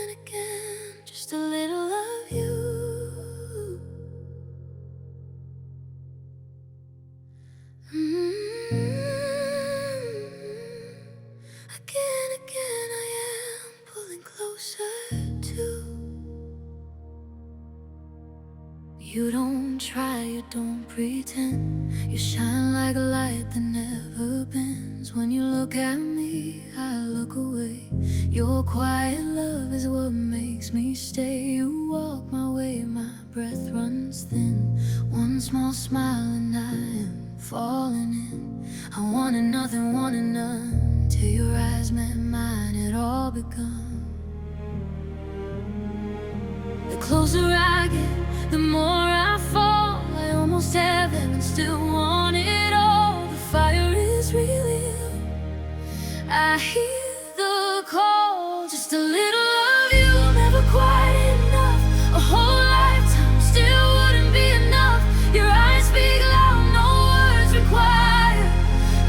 Again, just a little of you. Again, I am pulling closer to. You don't try, you don't pretend. You shine like a light that never bends. When you look at me, I look away. Your quiet love is what makes me stay. You walk my way, my breath runs thin. One small smile and I am falling in. I wanted nothing, wanted none, till your eyes met mine, it all begun. The closer I get, the more I fall. I almost have them and still want it all. The fire is real, I hear the call. Just a little of you, never quite enough. A whole lifetime still wouldn't be enough. Your eyes speak loud, no words required.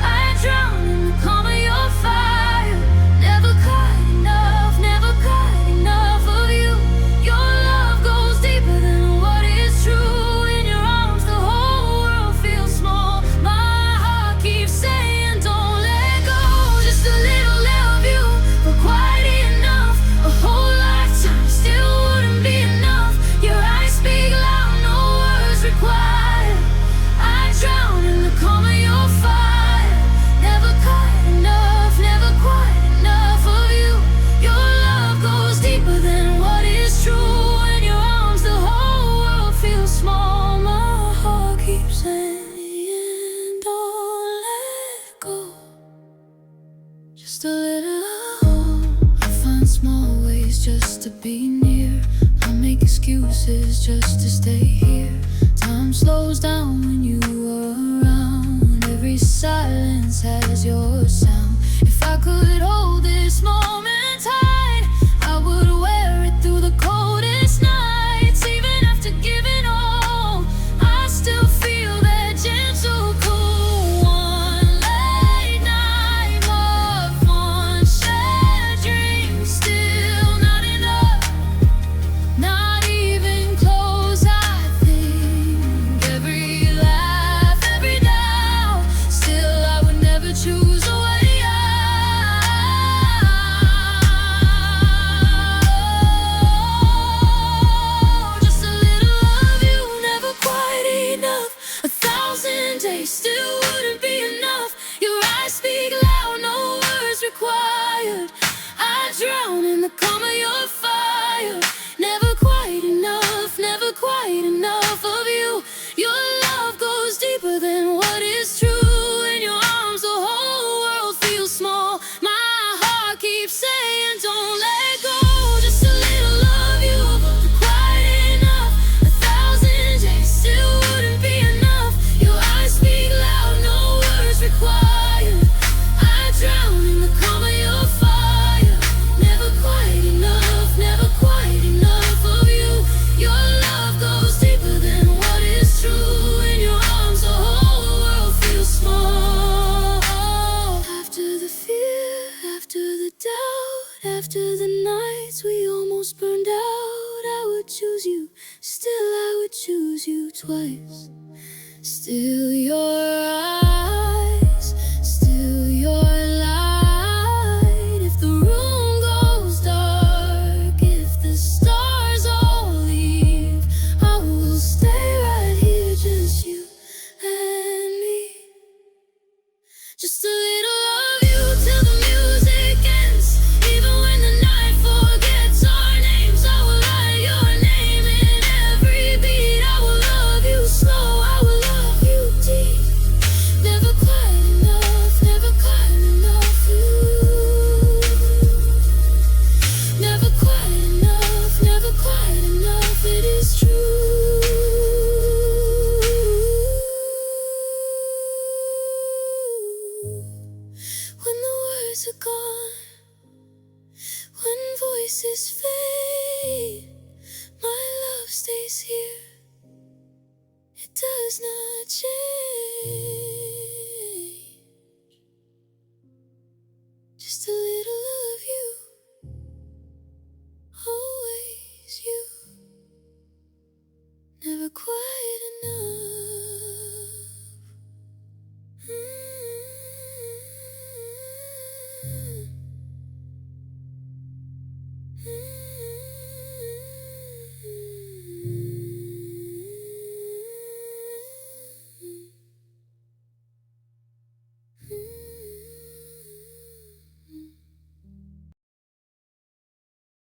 I drown in the calm of your fire. Never quite enough, never quite enough of you. Your love goes deeper than what is true. In your arms the whole world feels small. My heart keeps saying don't let go. Just a little of you, but quite enough. A whole lifetime still wouldn't be enough. Your eyes speak loud, no words required. I drown in the calm of your fire. Never quite enough, never quite enough of you. Your love goes deeper than what is true. In your arms the whole world feels small. My heart keeps saying don't let go. Just a little of. I find small ways just to be near. I make excuses just to stay here. Time slows down when you are around. Every silence has your sound. If I could hold this moment tight, I would wear it through the coldest nights. Even after giving all, I still feel that gentle cool. One late night love, one shared dream, still not enough. Not even close, I think. Every laugh, every doubt, still I would never choose a way out. Just a little of you, never quite enough. 1,000 days still wouldn't be enough. Your eyes speak loud, no words required. I drown in the calm of your fire. Never quite enough, never quite enough of you. Your love goes deeper than what is true. In your arms the whole world feels small. My heart keeps saying don't let go. Just a little of you, but quite enough. 1,000 days still wouldn't be enough. Your eyes speak loud, no words required. I drown in the calm of your fire. Never quite enough, never quite enough of you. Your love goes deeper than what is true. In your arms the whole world feels small. After the fear, after the doubt, after the nights we almost burned out, I would choose you, still I would choose you twice. Still your eyes, still your light. If the room goes dark, if the stars all leave, I will stay right here, just you and me. Just a little of you till the music ends. Even when the night forgets our names, I will write your name in every beat. I will love you slow, I will love you deep. Never quite enough, never quite enough of you. Never quite enough, never quite enough, it is true. When the words are gone, when voices fade, my love stays here.